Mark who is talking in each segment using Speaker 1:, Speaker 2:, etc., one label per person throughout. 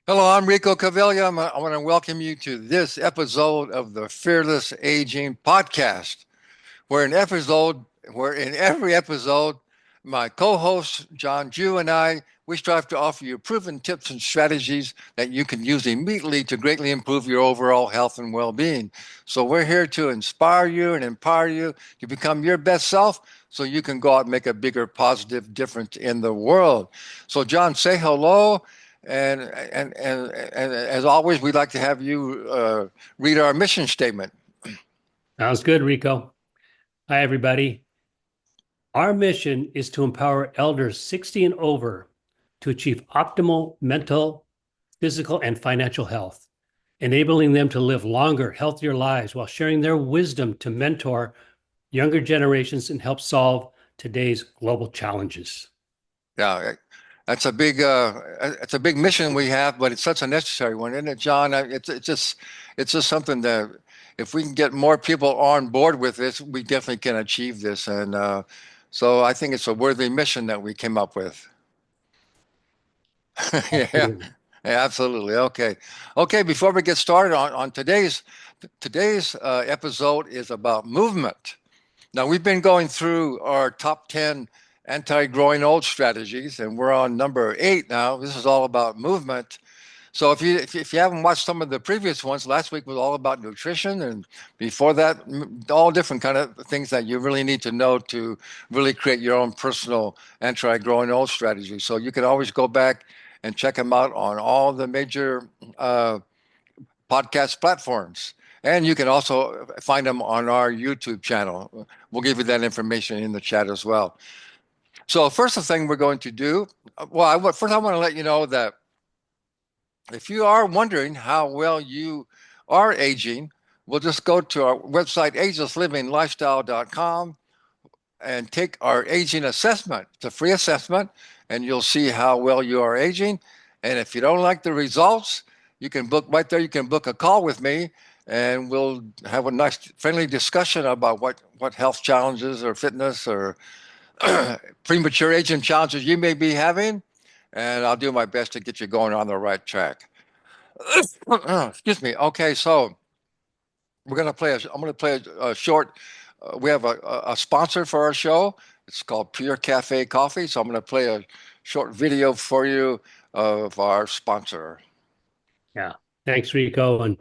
Speaker 1: Hello, I'm Rico Caviglia. I want to welcome you to this episode of the Fearless Aging Podcast, where in every episode, my co-host John Jew and we strive to offer you proven tips and strategies that you can use immediately to greatly improve your overall health and well-being. So we're here to inspire you and empower you to become your best self so you can go out and make a bigger positive difference in the world. So John, say hello. And as always, we'd like to have you read our mission statement.
Speaker 2: Sounds good, Rico. Hi, everybody. Our mission is to empower elders 60 and over to achieve optimal mental, physical, and financial health, enabling them to live longer, healthier lives while sharing their wisdom to mentor younger generations and help solve today's global challenges.
Speaker 1: Yeah, it's a big mission we have, but it's such a necessary one, isn't it, John? It's just something that if we can get more people on board with this, we definitely can achieve this. And so I think it's a worthy mission that we came up with. Yeah, yeah, absolutely. Okay. Before we get started on today's episode is about movement. Now, we've been going through our top 10 anti-growing old strategies, and we're on number 8 now. This is all about movement. So if you haven't watched some of the previous ones, last week was all about nutrition, and before that, all different kind of things that you really need to know to really create your own personal anti-growing old strategy. So you can always go back and check them out on all the major podcast platforms. And you can also find them on our YouTube channel. We'll give you that information in the chat as well. So first thing we're going to do, first I want to let you know that if you are wondering how well you are aging, we'll just go to our website, agelessliving.lifestyle.com, and take our aging assessment. It's a free assessment, and you'll see how well you are aging. And if you don't like the results, you can book right there. You can book a call with me, and we'll have a nice, friendly discussion about what health challenges or fitness or premature aging challenges you may be having. And I'll do my best to get you going on the right track. Excuse me. Okay, so we're gonna play. I'm gonna play a short. We have a sponsor for our show. It's called Pure Cafe Coffee. So I'm gonna play a short video for you of our sponsor.
Speaker 2: Yeah. Thanks, Rico. And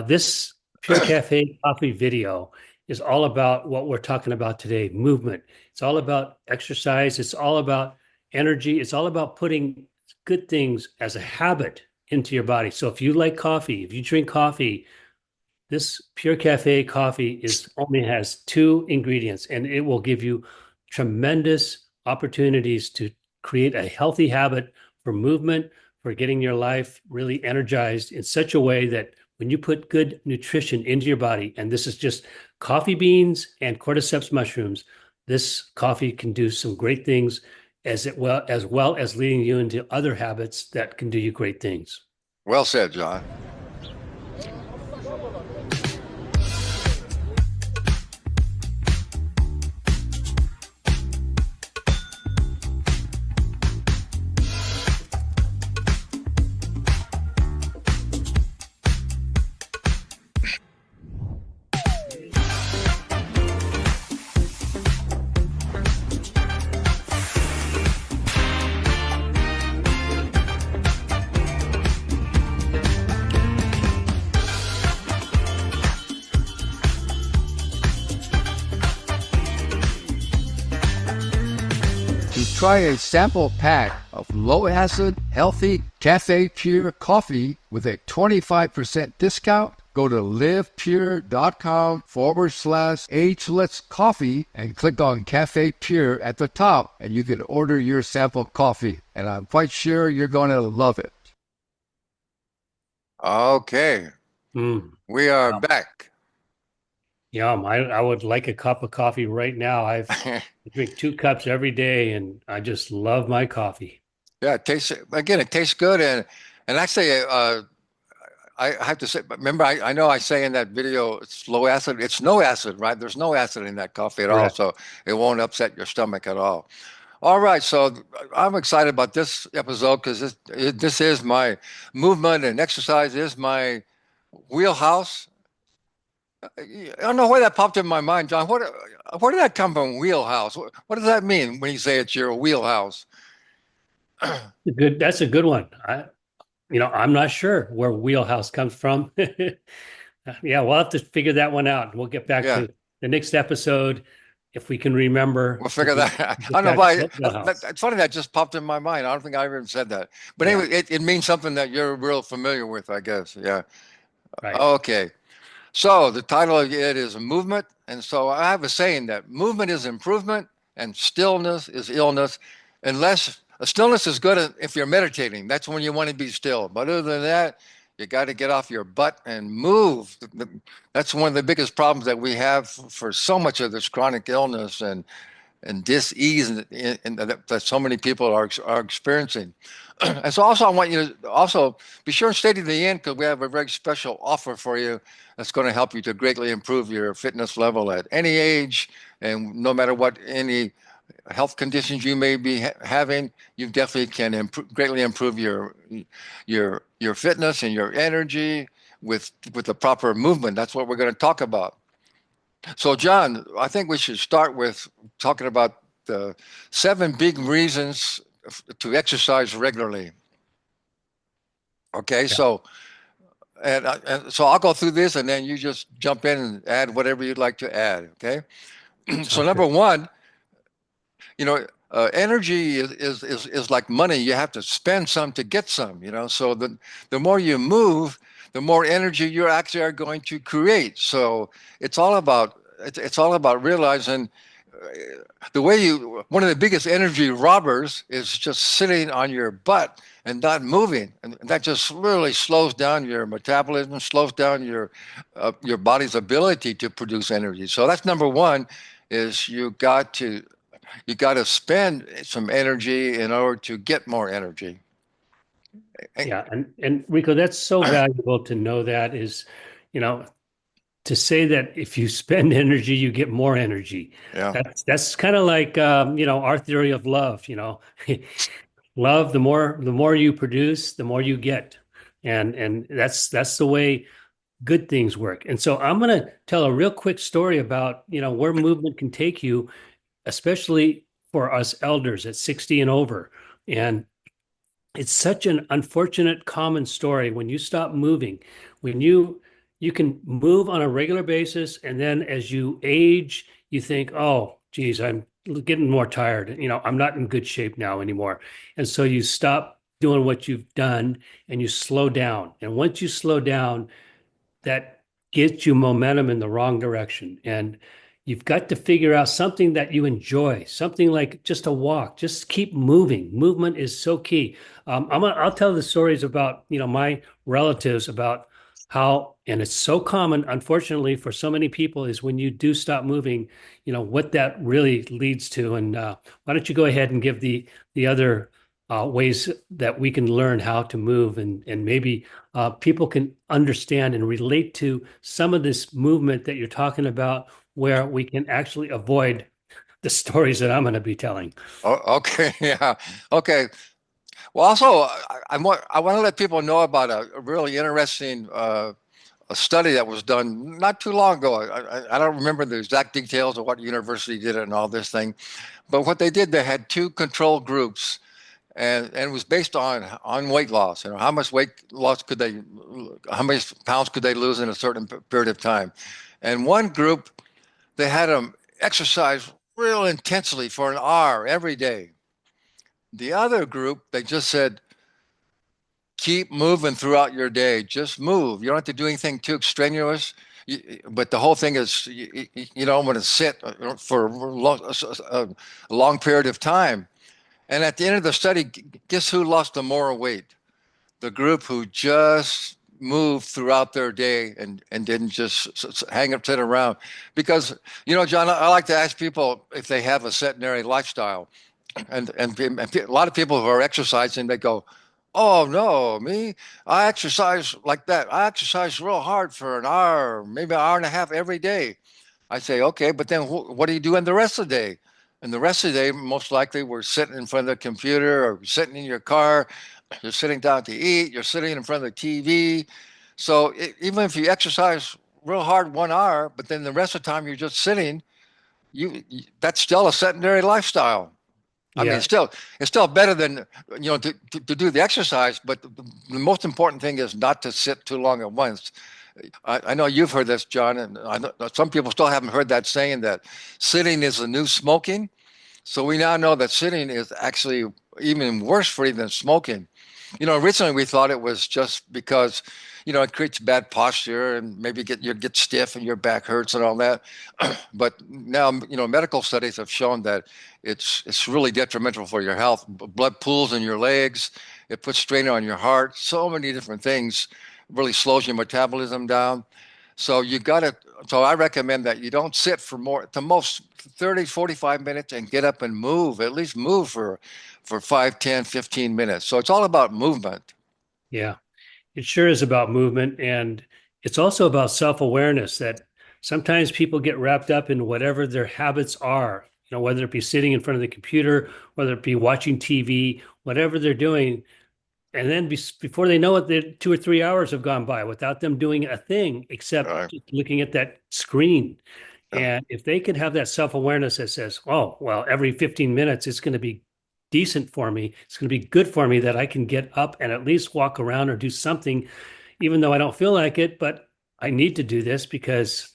Speaker 2: this Pure Cafe coffee video is all about what we're talking about today, movement. It's all about exercise. It's all about energy. It's all about putting good things as a habit into your body. So if you like coffee, if you drink coffee, this Pure Cafe coffee only has 2 ingredients, and it will give you tremendous opportunities to create a healthy habit for movement, for getting your life really energized in such a way that when you put good nutrition into your body, and this is just coffee beans and cordyceps mushrooms, this coffee can do some great things as well as leading you into other habits that can do you great things.
Speaker 1: Well said, John.
Speaker 3: Try a sample pack of low-acid, healthy Cafe Pure coffee with a 25% discount. Go to livepure.com/ageless coffee and click on Cafe Pure at the top, and you can order your sample coffee. And I'm quite sure you're going to love it.
Speaker 1: Okay, we are back.
Speaker 2: Yum. I would like a cup of coffee right now. I drink 2 cups every day, and I just love my coffee.
Speaker 1: Yeah, it tastes good, and I say I have to say, remember, I know I say in that video it's low acid. It's no acid, right? There's no acid in that coffee at all,
Speaker 2: Correct.
Speaker 1: so it won't upset your stomach at all. All right, so I'm excited about this episode because this is my movement and exercise is my wheelhouse. I don't know why that popped in my mind, John. Where did that come from? Wheelhouse. What does that mean when you say it's your wheelhouse?
Speaker 2: Good. That's a good one. I'm not sure where wheelhouse comes from. Yeah, we'll have to figure that one out. We'll get back
Speaker 1: Yeah,
Speaker 2: to the next episode if we can remember
Speaker 1: we'll figure that out.
Speaker 2: to
Speaker 1: I
Speaker 2: get
Speaker 1: don't know
Speaker 2: back to
Speaker 1: why.
Speaker 2: what wheelhouse.
Speaker 1: It's funny that just popped in my mind. I don't think I ever said that. But
Speaker 2: Yeah,
Speaker 1: anyway, it means something that you're real familiar with, I guess. Yeah.
Speaker 2: right.
Speaker 1: Okay. So the title of it is movement. And so I have a saying that movement is improvement and stillness is illness. Unless stillness is good if you're meditating. That's when you want to be still. But other than that, you got to get off your butt and move. That's one of the biggest problems that we have for so much of this chronic illness and dis-ease that so many people are experiencing. And so also I want you to also be sure and stay to the end because we have a very special offer for you that's going to help you to greatly improve your fitness level at any age and no matter what any health conditions you may be having, you definitely can greatly improve your fitness and your energy with the proper movement. That's what we're going to talk about. So, John, I think we should start with talking about the 7 big reasons to exercise regularly. Okay,
Speaker 2: Yeah,
Speaker 1: so and so I'll go through this, and then you just jump in and add whatever you'd like to add. Okay, so
Speaker 2: sounds
Speaker 1: number
Speaker 2: good.
Speaker 1: one, you know, energy is like money. You have to spend some to get some. So the more you move, the more energy you actually are going to create. So it's all about realizing the way you one of the biggest energy robbers is just sitting on your butt and not moving, and that just really slows down your metabolism, slows down your body's ability to produce energy. So that's number one, is you got to spend some energy in order to get more energy.
Speaker 2: Yeah, and Rico, that's so valuable to know that is, you know, to say that if you spend energy, you get more energy.
Speaker 1: Yeah.
Speaker 2: That's kind of like our theory of love, Love, the more you produce, the more you get. And that's the way good things work. And so I'm going to tell a real quick story about, where movement can take you, especially for us elders at 60 and over. And it's such an unfortunate common story when you stop moving, when you can move on a regular basis, and then as you age you think, oh geez, I'm getting more tired, I'm not in good shape now anymore, and so you stop doing what you've done and you slow down, and once you slow down, that gets you momentum in the wrong direction. And you've got to figure out something that you enjoy, something like just a walk. Just keep moving. Movement is so key. I'll tell the stories about my relatives about how, and it's so common, unfortunately, for so many people, is when you do stop moving, what that really leads to. And why don't you go ahead and give the other ways that we can learn how to move, and maybe people can understand and relate to some of this movement that you're talking about, where we can actually avoid the stories that I'm going to be telling.
Speaker 1: Okay. Yeah. Okay. Well, also, I want to let people know about a really interesting a study that was done not too long ago. I don't remember the exact details of what university did it and all this thing, but what they did, they had two control groups, and it was based on weight loss. How much weight loss how many pounds could they lose in a certain period of time? And one group, they had them exercise real intensely for an hour every day. The other group, they just said, keep moving throughout your day. Just move. You don't have to do anything too extraneous. But the whole thing is, you don't want to sit for a long period of time. And at the end of the study, guess who lost the more weight? The group who just moved throughout their day and didn't just hang up, sit around. Because, John, I like to ask people if they have a sedentary lifestyle. And a lot of people who are exercising, they go, "Oh no, me, I exercise like that. I exercise real hard for an hour, maybe an hour and a half every day." I say, "Okay, but then what do you do in the rest of the day?" And the rest of the day, most likely, we're sitting in front of the computer or sitting in your car. You're sitting down to eat. You're sitting in front of the TV. So even if you exercise real hard 1 hour, but then the rest of the time you're just sitting, that's still a sedentary lifestyle. I mean,
Speaker 2: Yeah.
Speaker 1: it's still better than to do the exercise, but the most important thing is not to sit too long at once. I know you've heard this, John, and I know some people still haven't heard that saying that sitting is the new smoking. So we now know that sitting is actually even worse for you than smoking. Originally we thought it was just because, it creates bad posture and maybe you get stiff and your back hurts and all that. But now, medical studies have shown that it's really detrimental for your health. Blood pools in your legs, it puts strain on your heart, so many different things, really slows your metabolism down. So so I recommend that you don't sit for more, at the most 30, 45 minutes and get up and move, at least move for 5, 10, 15 minutes. So it's all about movement.
Speaker 2: Yeah. It sure is about movement. And it's also about self-awareness that sometimes people get wrapped up in whatever their habits are, whether it be sitting in front of the computer, whether it be watching TV, whatever they're doing. And then before they know it, 2 or 3 hours have gone by without them doing a thing except
Speaker 1: Right.
Speaker 2: just looking at that screen.
Speaker 1: Yeah.
Speaker 2: And if they could have that self-awareness that says, oh, well, every 15 minutes, it's going to be decent for me. It's going to be good for me that I can get up and at least walk around or do something, even though I don't feel like it, but I need to do this because,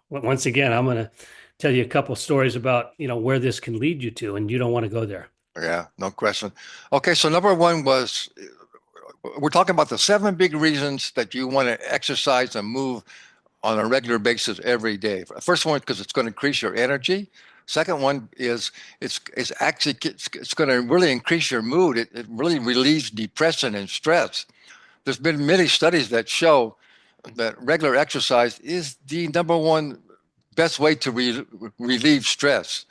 Speaker 2: once again, I'm going to tell you a couple stories about, where this can lead you to, and you don't want to go there.
Speaker 1: Yeah, no question. Okay, so number one was we're talking about the 7 big reasons that you want to exercise and move on a regular basis every day. First one, because it's going to increase your energy. Second one is it's going to really increase your mood. It really relieves depression and stress. There's been many studies that show that regular exercise is the number one best way to relieve stress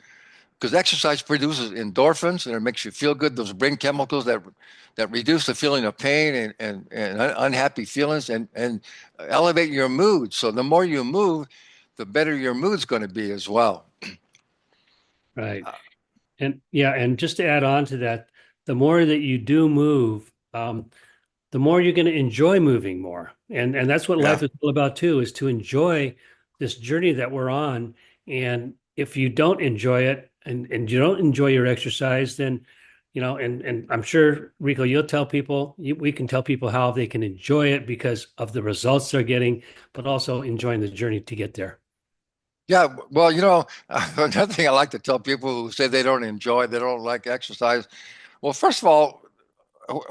Speaker 1: because exercise produces endorphins and it makes you feel good. Those brain chemicals that reduce the feeling of pain and unhappy feelings and elevate your mood. So the more you move, the better your mood's going to be as well.
Speaker 2: Right. And yeah, and just to add on to that, the more that you do move, the more you're going to enjoy moving more. And that's what
Speaker 1: Yeah.
Speaker 2: life is all about too, is to enjoy this journey that we're on. And if you don't enjoy it and you don't enjoy your exercise, then, and I'm sure, Rico, you'll tell people, we can tell people how they can enjoy it because of the results they're getting, but also enjoying the journey to get there.
Speaker 1: Yeah, well, another thing I like to tell people who say they don't like exercise. Well, first of all,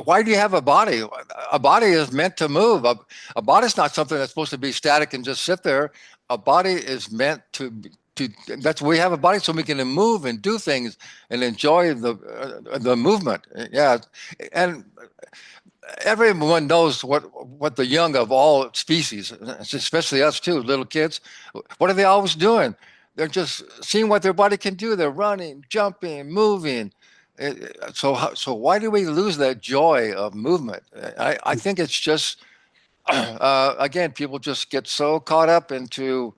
Speaker 1: why do you have a body? A body is meant to move. A body's not something that's supposed to be static and just sit there. A body is meant to that's we have a body so we can move and do things and enjoy the movement. Yeah, and everyone knows what the young of all species, especially us too, little kids, what are they always doing? They're just seeing what their body can do. They're running, jumping, moving. So why do we lose that joy of movement? I think it's just again, people just get so caught up into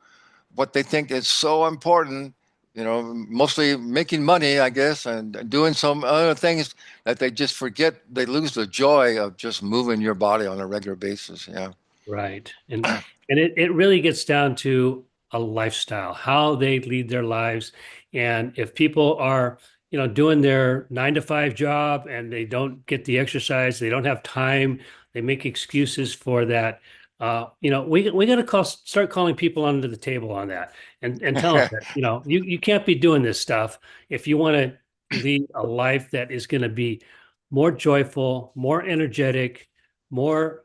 Speaker 1: what they think is so important, mostly making money, I guess, and doing some other things that they just forget. They lose the joy of just moving your body on a regular basis. Yeah.
Speaker 2: Right. And it really gets down to a lifestyle, how they lead their lives. And if people are, doing their 9 to 5 job and they don't get the exercise, they don't have time, they make excuses for that. We got to start calling people under the table on that and tell them that, you can't be doing this stuff if you want to lead a life that is going to be more joyful, more energetic, more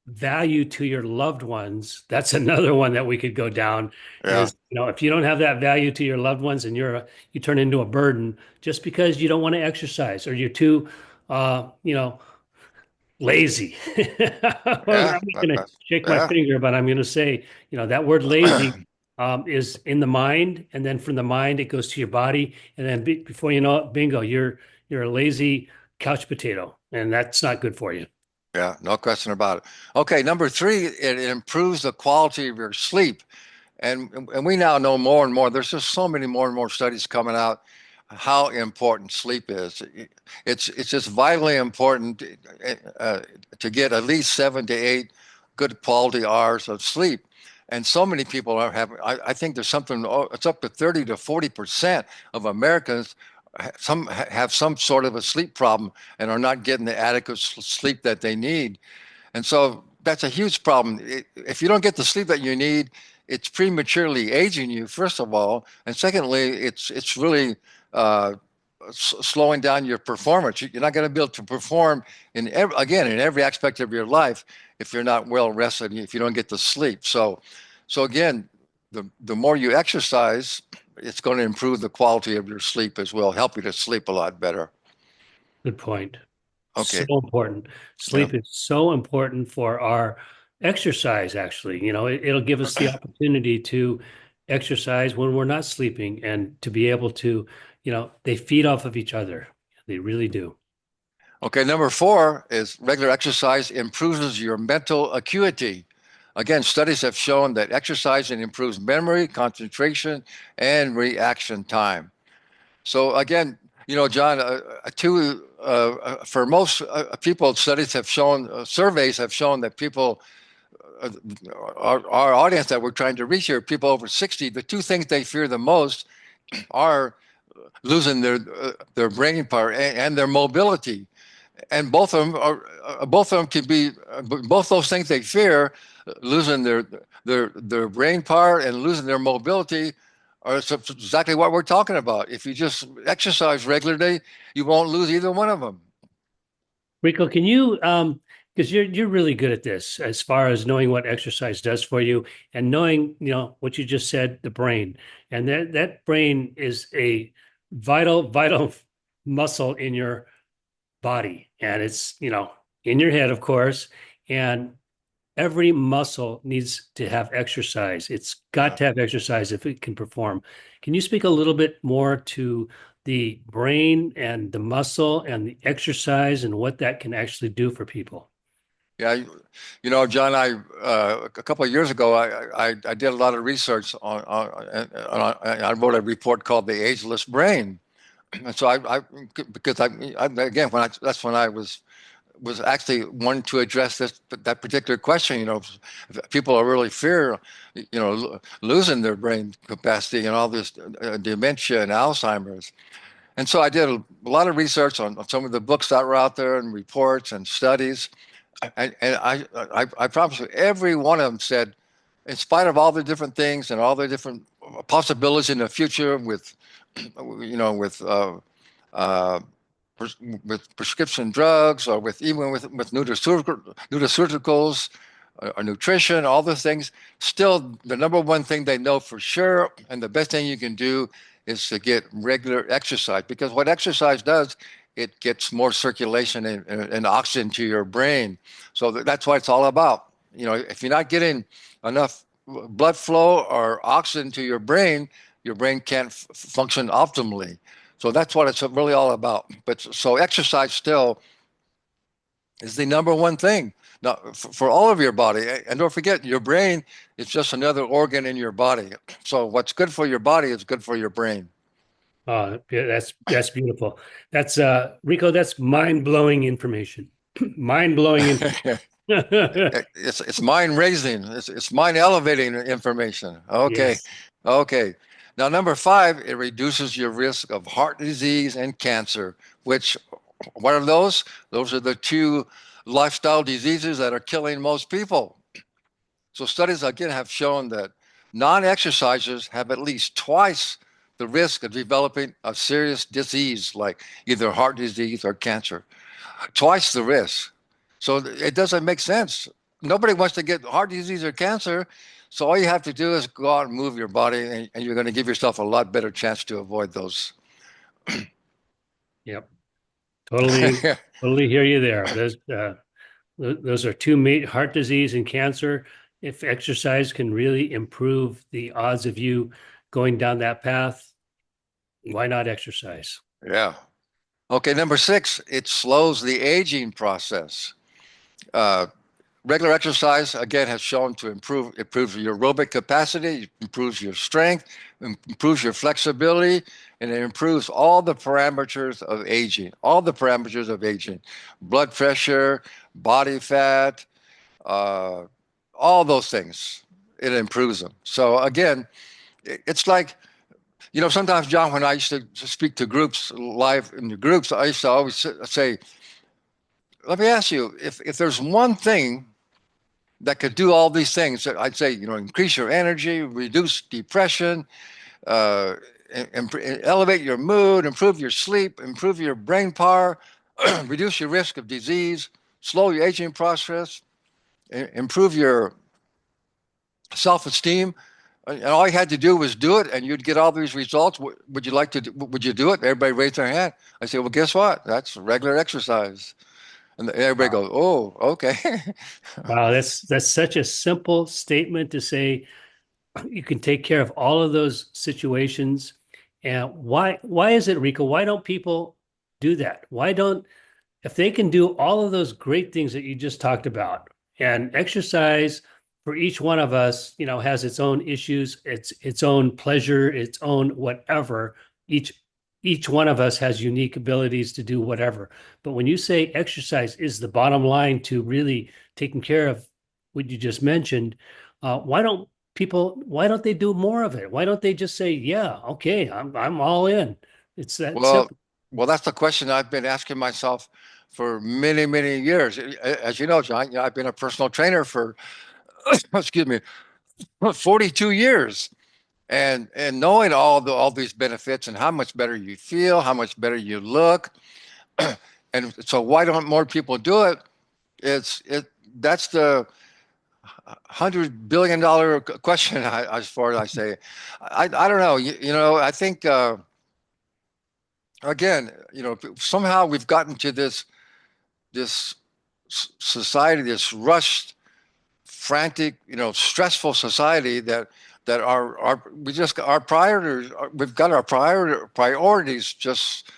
Speaker 2: value to your loved ones. That's another one that we could go down
Speaker 1: Yeah.
Speaker 2: is, if you don't have that value to your loved ones and you turn into a burden just because you don't want to exercise or you're too lazy. I'm
Speaker 1: Yeah.
Speaker 2: not going to shake my
Speaker 1: Yeah.
Speaker 2: finger, but I'm going to say, that word lazy is in the mind, and then from the mind it goes to your body, and then before you know it, bingo, you're a lazy couch potato, and that's not good for you.
Speaker 1: Yeah. No question about it. Okay. Number three, it improves the quality of your sleep. And we now know more and more. There's just so many more and more studies coming out. how important sleep is. It's just vitally important to get at least 7 to 8 good quality hours of sleep. And so many people are having, I think there's something, it's up to 30 to 40% of Americans have some sort of a sleep problem and are not getting the adequate sleep that they need. And so that's a huge problem. If you don't get the sleep that you need, it's prematurely aging you, first of all, and secondly, it's really uh, slowing down your performance. You're not going to be able to perform in every aspect of your life if you're not well rested, if you don't get the sleep. So again, the more you exercise, it's going to improve the quality of your sleep as well, help you to sleep a lot better.
Speaker 2: Good point. So
Speaker 1: Okay.
Speaker 2: important.
Speaker 1: Yeah.
Speaker 2: Sleep is so important for our exercise, actually. It'll give us the opportunity to exercise when we're not sleeping and to be able to, they feed off of each other. They really do.
Speaker 1: Okay, number 4 is regular exercise improves your mental acuity. Again, studies have shown that exercising improves memory, concentration, and reaction time. So again, John, for most people, studies have shown, surveys have shown that people, uh, our audience that we're trying to reach here, people over 60, the two things they fear the most are losing their brain power and their mobility. And both of them can be both those things they fear, losing their brain power and losing their mobility, are exactly what we're talking about. If you just exercise regularly, you won't lose either one of them.
Speaker 2: Rico, can you because you're really good at this as far as knowing what exercise does for you and knowing, what you just said, the brain. And that brain is a vital muscle in your body. And it's, in your head, of course. And every muscle needs to have exercise. It's got
Speaker 1: Yeah.
Speaker 2: to have exercise if it can perform. Can you speak a little bit more to the brain and the muscle and the exercise and what that can actually do for people?
Speaker 1: Yeah, John, a couple of years ago, I did a lot of research I wrote a report called The Ageless Brain. And so because I again, that's when I was actually wanting to address that particular question. People are really fear, losing their brain capacity and all this dementia and Alzheimer's. And so I did a lot of research on some of the books that were out there and reports and studies. And I promise you, every one of them said, in spite of all the different things and all the different possibilities in the future with uh, with prescription drugs or even with nutraceuticals or nutrition, all those things. Still, the number one thing they know for sure, and the best thing you can do is to get regular exercise because what exercise does, it gets more circulation and oxygen to your brain. So that's what it's all about. If you're not getting enough blood flow or oxygen to your brain can't function optimally. So that's what it's really all about. But so exercise still is the number one thing now for all of your body. And don't forget, your brain is just another organ in your body. So what's good for your body is good for your brain.
Speaker 2: Yeah, that's beautiful. That's Rico, that's mind-blowing information. Mind-blowing information.
Speaker 1: It's mind raising. It's mind elevating information. Okay,
Speaker 2: Yes.
Speaker 1: okay. Now number 5, it reduces your risk of heart disease and cancer. Which what are those? Those are the two lifestyle diseases that are killing most people. So studies again have shown that non-exercisers have at least twice the risk of developing a serious disease like either heart disease or cancer. Twice the risk. So it doesn't make sense. Nobody wants to get heart disease or cancer. So all you have to do is go out and move your body, and you're going to give yourself a lot better chance to avoid those.
Speaker 2: Yep. Totally hear you there. Those are two heart disease and cancer. If exercise can really improve the odds of you going down that path, why not exercise?
Speaker 1: Yeah. Okay, number 6, it slows the aging process. Uh, Regular exercise, again, has shown to improves your aerobic capacity, improves your strength, improves your flexibility, and it improves all the parameters of aging. All the parameters of aging, blood pressure, body fat, uh, all those things. It improves them. So again, it's like, sometimes, John, when I used to speak to groups live in the groups, I used to always say, let me ask you, if there's one thing that could do all these things, I'd say, increase your energy, reduce depression, uh, elevate your mood, improve your sleep, improve your brain power, reduce your risk of disease, slow your aging process, improve your self-esteem. And all you had to do was do it, and you'd get all these results. Would you like to? Would you do it? Everybody raised their hand. I said, "Well, guess what? That's regular exercise." And everybody
Speaker 2: Wow.
Speaker 1: goes, "Oh, okay."
Speaker 2: Wow, that's such a simple statement to say you can take care of all of those situations. And why is it, Rico? Why don't people do that? Why don't if they can do all of those great things that you just talked about and exercise for each one of us, has its own issues, its own pleasure, its own whatever. Each one of us has unique abilities to do whatever. But when you say exercise is the bottom line to really taking care of what you just mentioned, why don't they do more of it? Why don't they just say, yeah, okay, I'm all in. It's that
Speaker 1: Well,
Speaker 2: simple.
Speaker 1: well, that's the question I've been asking myself for many, many years. As you know, John, I've been a personal trainer for, excuse me, 42 years. And knowing all these benefits and how much better you feel, how much better you look, and so why don't more people do it? It's it that's the $100 billion question, as far as I say. I don't know. I think again, somehow we've gotten to this society, this rushed, frantic, stressful society that our priorities, we've got our priorities just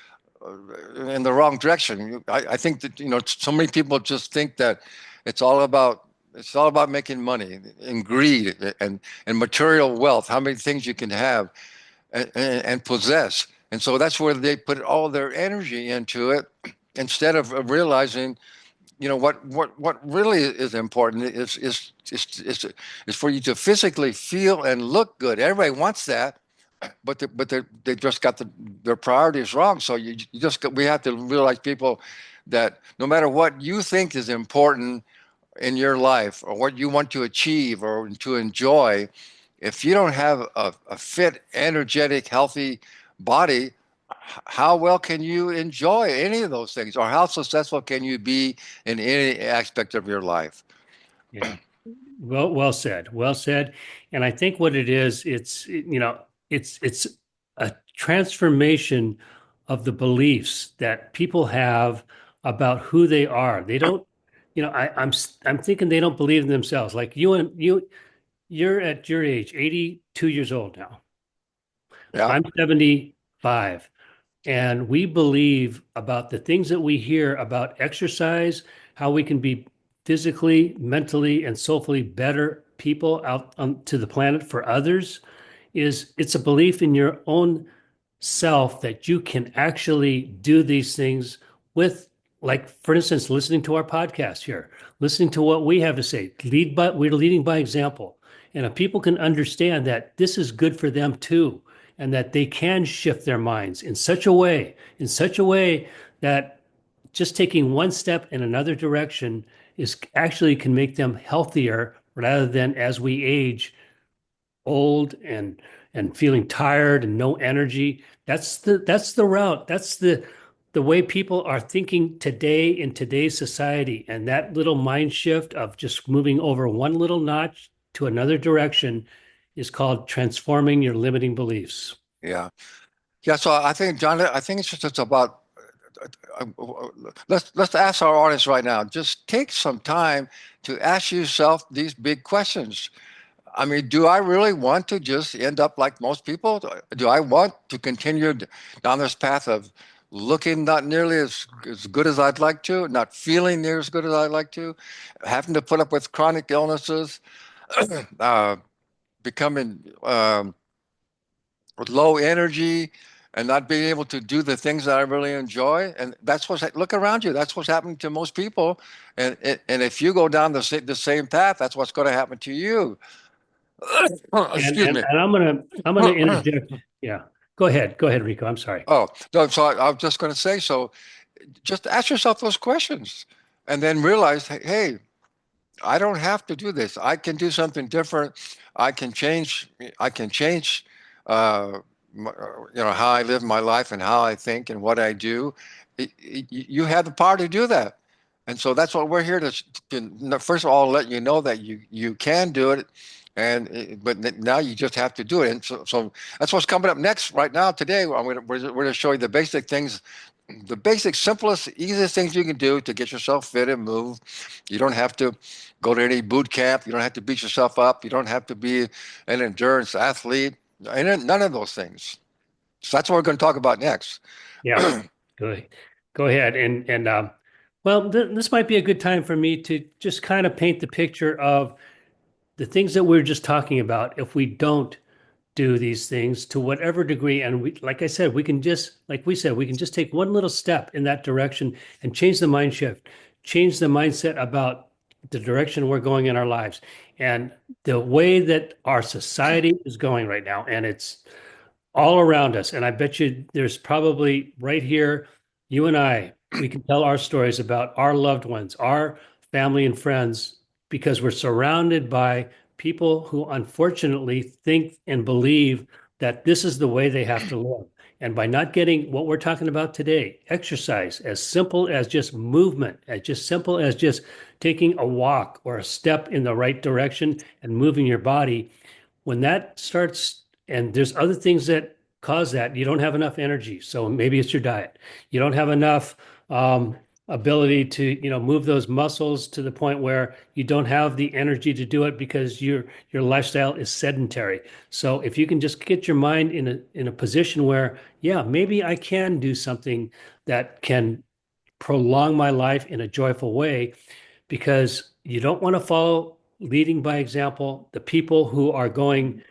Speaker 1: in the wrong direction. I think that so many people just think that it's all about making money and greed and material wealth, how many things you can have and possess. And so that's where they put all their energy into it instead of realizing, what really is important is for you to physically feel and look good. Everybody wants that, but they just got their priorities wrong. So we have to realize, people, that no matter what you think is important in your life or what you want to achieve or to enjoy, if you don't have a fit, energetic, healthy body, how well can you enjoy any of those things, or how successful can you be in any aspect of your life?
Speaker 2: Yeah. Well said. Well said. And I think what it is, it's a transformation of the beliefs that people have about who they are. They don't, I'm thinking they don't believe in themselves. Like you're at your age, 82 years old now.
Speaker 1: Yeah,
Speaker 2: I'm 75. And we believe about the things that we hear about exercise, how we can be physically, mentally, and soulfully better people out to the planet for others. It's a belief in your own self that you can actually do these things with, like, for instance, listening to our podcast here, listening to what we have to say. We're leading by example. And if people can understand that this is good for them too, and that they can shift their minds in such a way that just taking one step in another direction is actually can make them healthier rather than as we age old and feeling tired and no energy. That's the route. That's the way people are thinking today in today's society. And that little mind shift of just moving over one little notch to another direction is called transforming your limiting beliefs.
Speaker 1: yeah, yeah. So I think, John, I think it's about, uh, let's ask our audience right now. Just take some time to ask yourself these big questions. I mean, do I really want to just end up like most people? Do I want to continue down this path of looking not nearly as good as I'd like to, not feeling near as good as I'd like to, having to put up with chronic illnesses, uh, becoming with low energy, and not being able to do the things that I really enjoy. And that's look around you. That's what's happening to most people. And if you go down the same path, that's what's going to happen to you.
Speaker 2: And
Speaker 1: Excuse
Speaker 2: and,
Speaker 1: me.
Speaker 2: and I'm gonna interject. Yeah. Go ahead. Go ahead, Rico. I'm sorry.
Speaker 1: Oh, no, so I was just going to say, so just ask yourself those questions and then realize, hey, I don't have to do this. I can do something different. I can change. I can change, how I live my life and how I think and what I do. You have the power to do that, and so that's what we're here to first of all let you know that you can do it, but now you just have to do it. And so that's what's coming up next. Right now, today, we're going to show you the basic things, the basic, simplest, easiest things you can do to get yourself fit and move. You don't have to go to any boot camp. You don't have to beat yourself up. You don't have to be an endurance athlete. None of those things. So that's what we're going to talk about next.
Speaker 2: Yeah. Go go ahead. And well, this might be a good time for me to just kind of paint the picture of the things that we're just talking about. If we don't do these things to whatever degree, and we, like I said, we can just, like we said, we can just take one little step in that direction and change the mind shift, change the mindset about the direction we're going in our lives and the way that our society is going right now. And it's all around us. And I bet you there's probably right here, you and I, we can tell our stories about our loved ones, our family and friends, because we're surrounded by people who unfortunately think and believe that this is the way they have to live. And by not getting what we're talking about today, exercise, as simple as just movement, as just simple as just taking a walk or a step in the right direction and moving your body, when that starts, and there's other things that cause that, you don't have enough energy. So maybe it's your diet. You don't have enough ability to, move those muscles to the point where you don't have the energy to do it because your lifestyle is sedentary. So if you can just get your mind in a position where, yeah, maybe I can do something that can prolong my life in a joyful way, because you don't want to follow leading by example the people who are going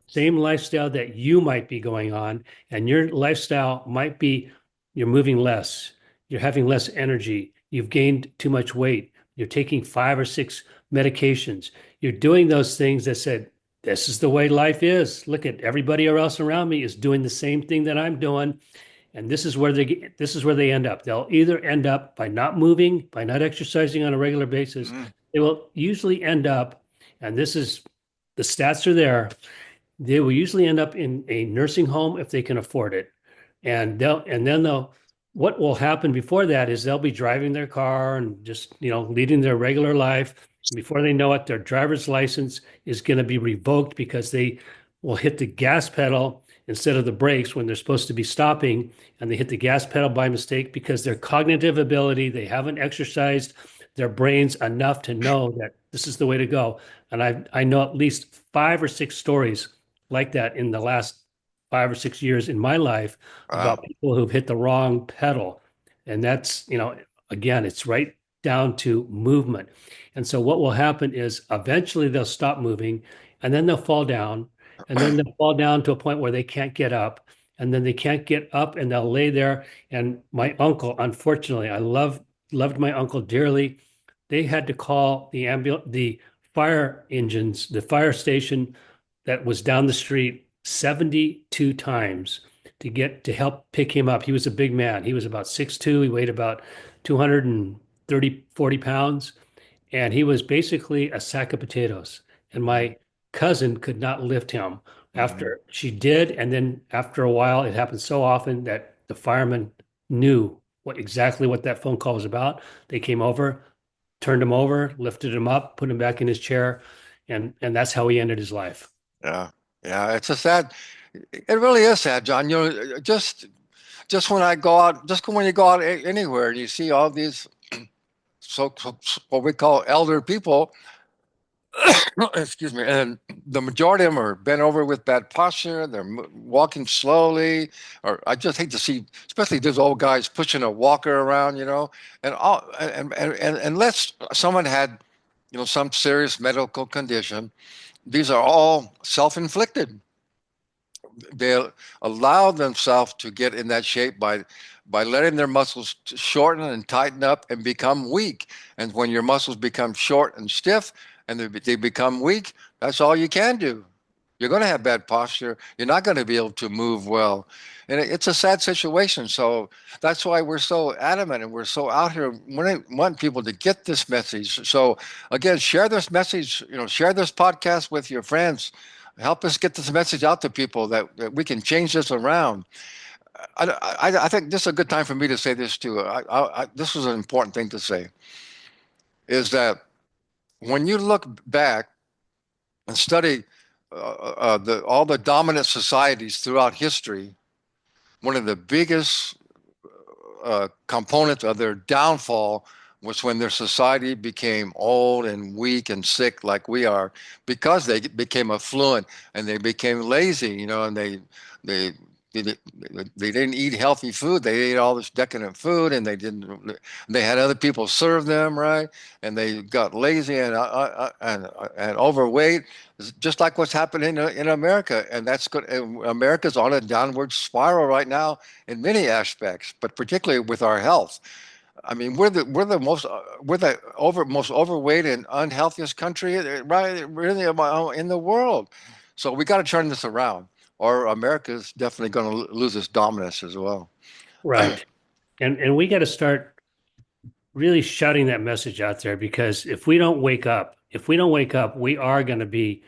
Speaker 2: same lifestyle that you might be going on, and your lifestyle might be you're moving less, you're having less energy, you've gained too much weight, you're taking 5 or 6 medications, you're doing those things that said, this is the way life is. Look at everybody else around me is doing the same thing that I'm doing. And this is where they end up. They'll either end up by not moving, by not exercising on a regular basis.
Speaker 1: Mm.
Speaker 2: They will usually end up, and this is the stats are there, they will usually end up in a nursing home if they can afford it. And then what will happen before that is they'll be driving their car and just, leading their regular life. And before they know it, their driver's license is going to be revoked because they will hit the gas pedal instead of the brakes when they're supposed to be stopping, and they hit the gas pedal by mistake because their cognitive ability, they haven't exercised their brains enough to know that this is the way to go. And I know at least 5 or 6 stories like that in the last 5 or 6 years in my life
Speaker 1: Wow.
Speaker 2: about people who've hit the wrong pedal. And that's, again, it's right down to movement. And so what will happen is eventually they'll stop moving, and then they'll fall down, and then they'll fall down to a point where they can't get up, and then they can't get up and they'll lay there. And my uncle, unfortunately, I loved my uncle dearly. They had to call the fire engines, the fire station that was down the street 72 times to help pick him up. He was a big man. He was about 6'2". He weighed about 230, 40 pounds. And he was basically a sack of potatoes. And my cousin could not lift him.
Speaker 1: Mhm.
Speaker 2: After she did, and then after a while, it happened so often that the firemen knew exactly what that phone call was about. They came over, turned him over, lifted him up, put him back in his chair, and that's how he ended his life.
Speaker 1: Yeah. Yeah. It's a sad, it really is sad, John. Just when I go out, just when you go out anywhere and you see all these what we call elder people, Excuse me, and the majority of them are bent over with bad posture. They're walking slowly, or I just hate to see, especially those old guys pushing a walker around, and all, and unless someone had, some serious medical condition, these are all self-inflicted. They allow themselves to get in that shape by letting their muscles shorten and tighten up and become weak. And when your muscles become short and stiff and they become weak, that's all you can do. You're going to have bad posture. You're not going to be able to move well. And it's a sad situation. So that's why we're so adamant and we're so out here wanting people to get this message. So again, share this message, share this podcast with your friends. Help us get this message out to people that we can change this around. I think this is a good time for me to say this too. This was an important thing to say, is that when you look back and study all the dominant societies throughout history, one of the biggest components of their downfall was when their society became old and weak and sick like we are, because they became affluent and they became lazy, and they they, they didn't eat healthy food. They ate all this decadent food, and they had other people serve them, right? And they got lazy and overweight, just like what's happening in America. And that's good. And America's on a downward spiral right now in many aspects, but particularly with our health. I mean, we're the most overweight and unhealthiest country, right, really in the world. So we got to turn this around, or America's definitely going to lose its dominance as well.
Speaker 2: Right. And we got to start really shouting that message out there, because if we don't wake up, we are going to be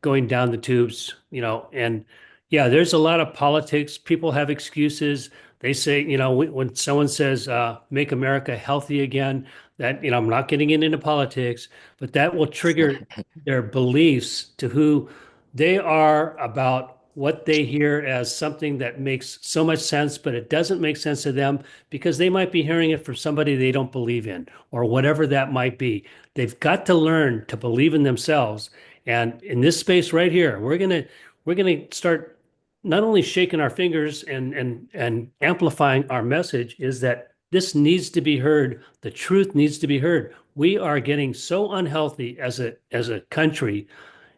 Speaker 2: going down the tubes, and yeah, there's a lot of politics. People have excuses. They say, when someone says, make America healthy again, that, I'm not getting into politics, but that will trigger their beliefs to who they are about what they hear as something that makes so much sense, but it doesn't make sense to them because they might be hearing it from somebody they don't believe in, or whatever that might be. They've got to learn to believe in themselves. And in this space right here, we're gonna start not only shaking our fingers and amplifying our message, is that this needs to be heard. The truth needs to be heard. We are getting so unhealthy as a country,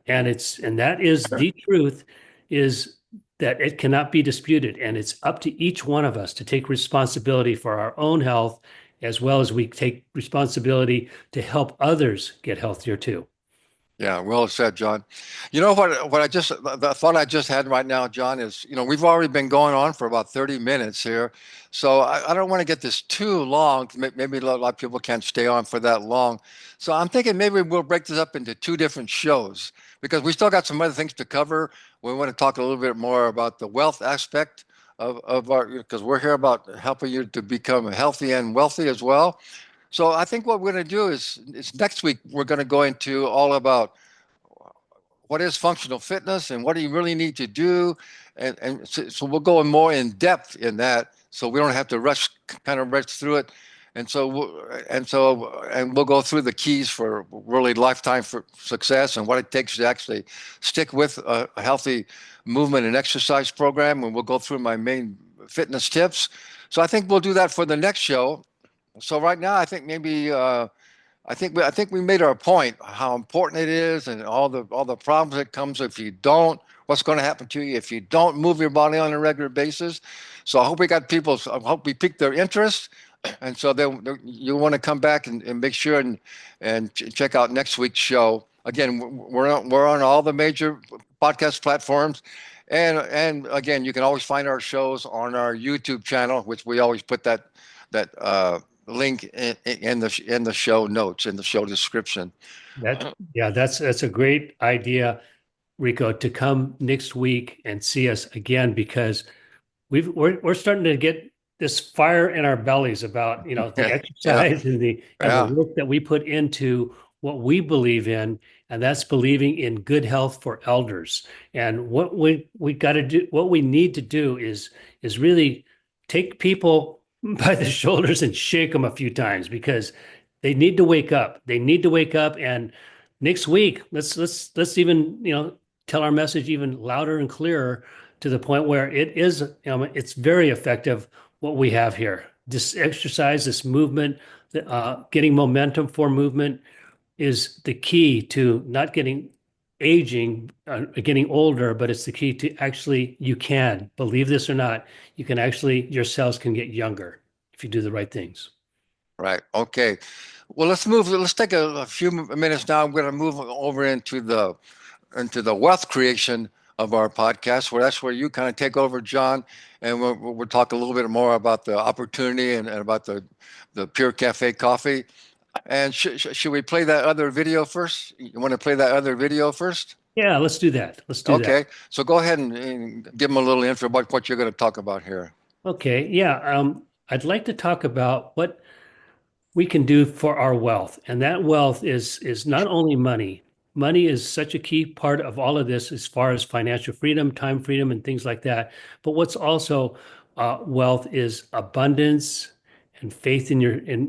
Speaker 2: and that is the truth, is that it cannot be disputed. And it's up to each one of us to take responsibility for our own health, as well as we take responsibility to help others get healthier too.
Speaker 1: Yeah, well said, John. You know what the thought I just had right now, John, is, we've already been going on for about 30 minutes here. So I don't want to get this too long. Maybe a lot of people can't stay on for that long. So I'm thinking maybe we'll break this up into two different shows, because we still got some other things to cover. We want to talk a little bit more about the wealth aspect of our, because we're here about helping you to become healthy and wealthy as well. So I think what we're going to do is next week we're going to go into all about what is functional fitness and what do you really need to do, and so we'll go in more in depth in that, so we don't have to rush through it, and we'll go through the keys for really lifetime for success and what it takes to actually stick with a healthy movement and exercise program, and we'll go through my main fitness tips. So I think we'll do that for the next show. So right now, I think maybe I think we made our point how important it is, and all the problems that comes if you don't. What's going to happen to you if you don't move your body on a regular basis? So I hope we got people. I hope we piqued their interest, and so you want to come back and make sure and check out next week's show. Again, we're on all the major podcast platforms. And again, you can always find our shows on our YouTube channel, which we always put that link in the show notes, in the show description.
Speaker 2: Yeah, that's a great idea, Rico, to come next week and see us again, because we're starting to get this fire in our bellies about, the
Speaker 1: Yeah, yeah,
Speaker 2: exercise and the
Speaker 1: yeah,
Speaker 2: work that we put into what we believe in, and that's believing in good health for elders. And what we got to do, what we need to do is really take people by the shoulders and shake them a few times, because they need to wake up. They need to wake up and next week, let's even, tell our message even louder and clearer to the point where it is, it's very effective what we have here. This exercise, this movement, getting momentum for movement is the key to not getting aging, getting older, but it's the key to actually, you can, believe this or not, you can actually, your cells can get younger if you do the right things.
Speaker 1: Right. Okay. Well, let's move. Let's take a few minutes now. I'm going to move over into the wealth creation of our podcast, where that's where you kind of take over, John, and we'll talk a little bit more about the opportunity and about the Pure Cafe coffee. And should we play that other video first? You want to play that other video first?
Speaker 2: Yeah, let's do that. Let's do that.
Speaker 1: Okay. So go ahead and give them a little intro about what you're going to talk about here.
Speaker 2: Okay. Yeah. I'd like to talk about what we can do for our wealth. And that wealth is not only money. Money is such a key part of all of this as far as financial freedom, time freedom, and things like that. But what's also wealth is abundance and faith in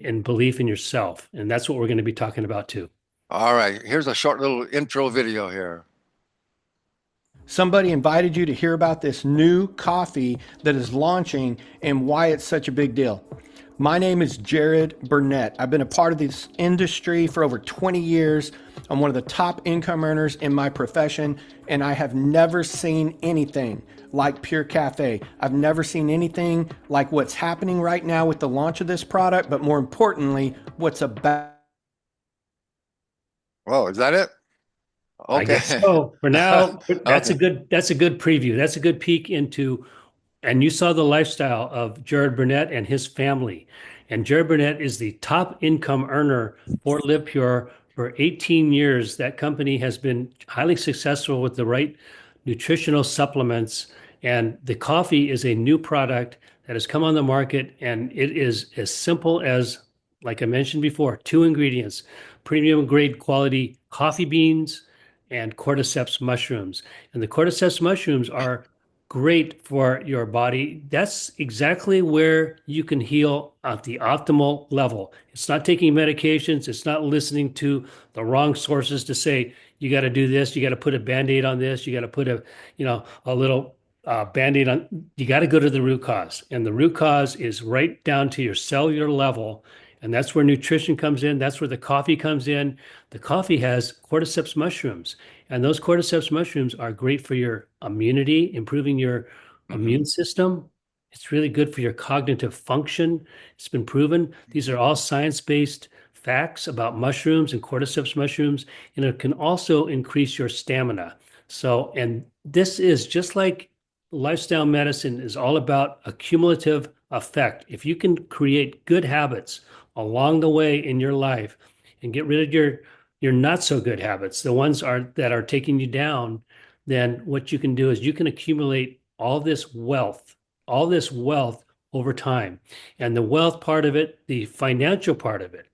Speaker 2: and belief in yourself. And that's what we're going to be talking about too.
Speaker 1: All right. Here's a short little intro video here.
Speaker 4: Somebody invited you to hear about this new coffee that is launching and why it's such a big deal. My name is Jared Burnett. I've been a part of this industry for over 20 years. I'm one of the top income earners in my profession, and I have never seen anything like Pure Cafe. I've never seen anything like what's happening right now with the launch of this product, but more importantly, what's about.
Speaker 1: Oh, is that it?
Speaker 2: I
Speaker 1: Okay.
Speaker 2: guess so. For now, that's
Speaker 1: Okay.
Speaker 2: that's a good preview. That's a good peek into, and you saw the lifestyle of Jared Burnett and his family. And Jared Burnett is the top income earner for Live Pure for 18 years. That company has been highly successful with the right nutritional supplements. And the coffee is a new product that has come on the market, and it is as simple as, like I mentioned before, two ingredients: premium grade quality coffee beans and cordyceps mushrooms. And the cordyceps mushrooms are great for your body. That's exactly where you can heal at the optimal level. It's not taking medications. It's not listening to the wrong sources to say, you got to do this. You got to put a Band-Aid on this. You got to put a little Band-Aid on. You got to go to the root cause. And the root cause is right down to your cellular level. And that's where nutrition comes in. That's where the coffee comes in. The coffee has cordyceps mushrooms. And those cordyceps mushrooms are great for your immunity, improving your
Speaker 1: Mhm.
Speaker 2: immune system. It's really good for your cognitive function. It's been proven. These are all science-based facts about mushrooms and cordyceps mushrooms, and it can also increase your stamina. So, and this is just like lifestyle medicine is all about a cumulative effect. If you can create good habits along the way in your life and get rid of your not so good habits, the ones that are taking you down, then what you can do is you can accumulate all this wealth over time. And the wealth part of it, the financial part of it,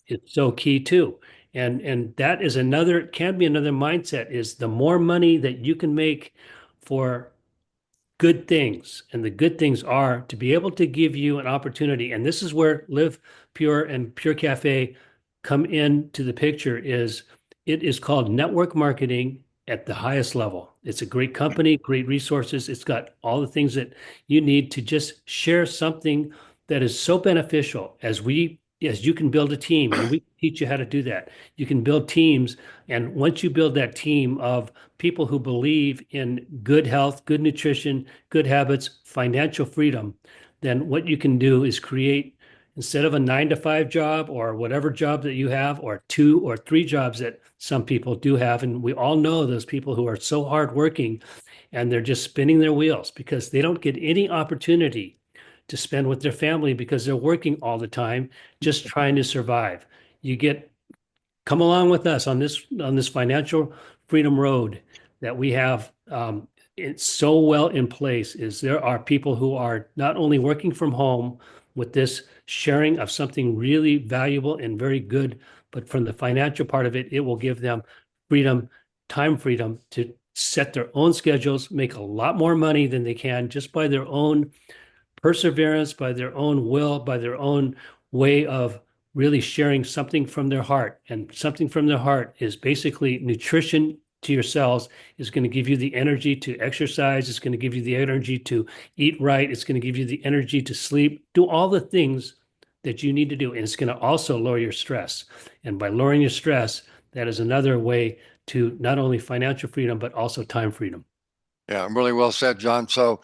Speaker 2: is so key too. And that is another, can be another mindset, is the more money that you can make for good things. And the good things are to be able to give you an opportunity. And this is where Live Pure and Pure Cafe come into the picture. Is it is called network marketing at the highest level. It's a great company, great resources. It's got all the things that you need to just share something that is so beneficial as you can build a team, and we teach you how to do that. You can build teams. And once you build that team of people who believe in good health, good nutrition, good habits, financial freedom, then what you can do is create, instead of a 9 to 5 job or whatever job that you have, or 2 or 3 jobs that some people do have. And we all know those people who are so hardworking and they're just spinning their wheels because they don't get any opportunity to spend with their family because they're working all the time, just trying to survive. You get come along with us on this financial freedom road that we have. It's so well in place. Is there are people who are not only working from home with this sharing of something really valuable and very good, but from the financial part of it, it will give them freedom, time freedom to set their own schedules, make a lot more money than they can just by their own perseverance, by their own will, by their own way of really sharing something from their heart. And something from their heart is basically nutrition to your cells, is going to give you the energy to exercise. It's going to give you the energy to eat right. It's going to give you the energy to sleep, do all the things that you need to do. And it's going to also lower your stress. And by lowering your stress, that is another way to not only financial freedom, but also time freedom.
Speaker 1: Yeah, really well said, John. So,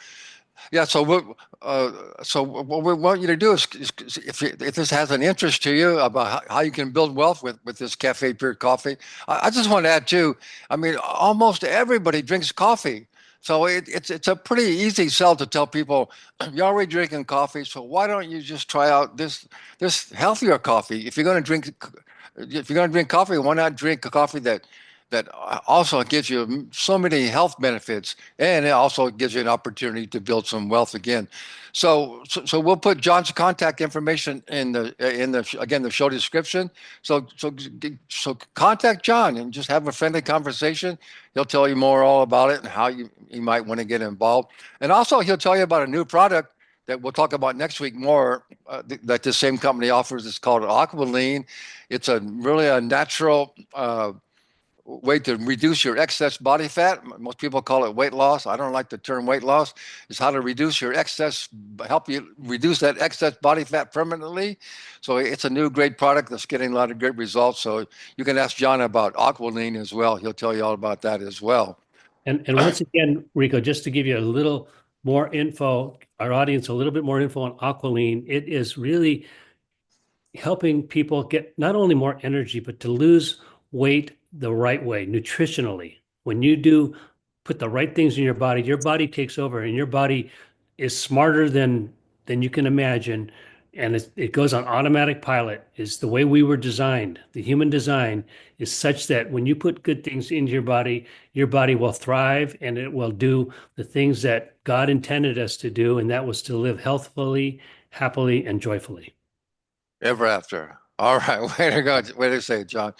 Speaker 1: yeah, so what we want you to do is if this has an interest to you about how you can build wealth with this cafe pure coffee, I just want to add too. I mean, almost everybody drinks coffee, so it's a pretty easy sell to tell people you're already drinking coffee, so why don't you just try out this healthier coffee? If you're going to drink coffee, why not drink a coffee that also gives you so many health benefits, and it also gives you an opportunity to build some wealth again. So we'll put John's contact information in the show description. So contact John and just have a friendly conversation. He'll tell you more all about it and how you might want to get involved. And also he'll tell you about a new product that we'll talk about next week more, that the same company offers. It's called Aqualine. It's really a natural way to reduce your excess body fat. Most people call it weight loss. I don't like the term weight loss. It's how to reduce your excess, help you reduce that excess body fat permanently. So it's a new great product that's getting a lot of great results. So you can ask John about Aqualine as well. He'll tell you all about that as well.
Speaker 2: And once again, Rico, just to give you a little more info, our audience a little bit more info on Aqualine, it is really helping people get not only more energy, but to lose weight the right way, nutritionally. When you do put the right things in your body takes over, and your body is smarter than you can imagine. And it goes on automatic pilot. Is the way we were designed. The human design is such that when you put good things into your body will thrive, and it will do the things that God intended us to do, and that was to live healthfully, happily, and joyfully.
Speaker 1: Ever after. All right, way to go, way to say it, John.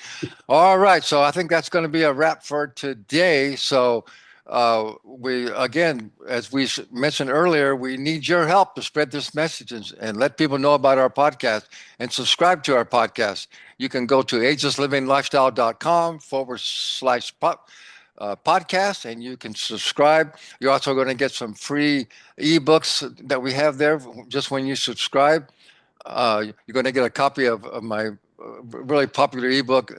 Speaker 1: All right, so I think that's going to be a wrap for today. So we again, as we mentioned earlier, we need your help to spread this message and let people know about our podcast and subscribe to our podcast. You can go to ageleslivinglifestyle.com/podcast and you can subscribe. You're also going to get some free ebooks that we have there just when you subscribe. You're going to get a copy of my really popular ebook,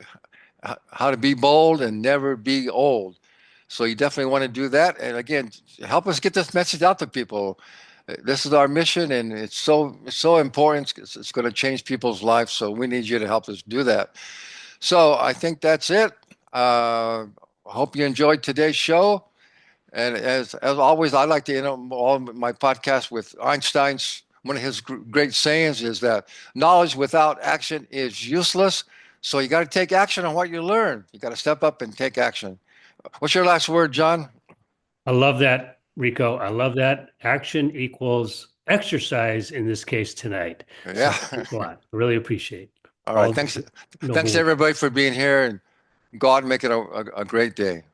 Speaker 1: How to Be Bold and Never Be Old. So you definitely want to do that. And again, help us get this message out to people. This is our mission, and it's so important. It's going to change people's lives. So we need you to help us do that. So I think that's it. I hope you enjoyed today's show. And as always, I like to end all my podcasts with Einstein's one of his great sayings is that knowledge without action is useless. So you got to take action on what you learn. You got to step up and take action. What's your last word, John?
Speaker 2: I love that, Rico. I love that. Action equals exercise in this case tonight.
Speaker 1: Yeah.
Speaker 2: So thanks a lot. I really appreciate
Speaker 1: All right. Thanks. Thanks everybody for being here, and go out and make it a great day.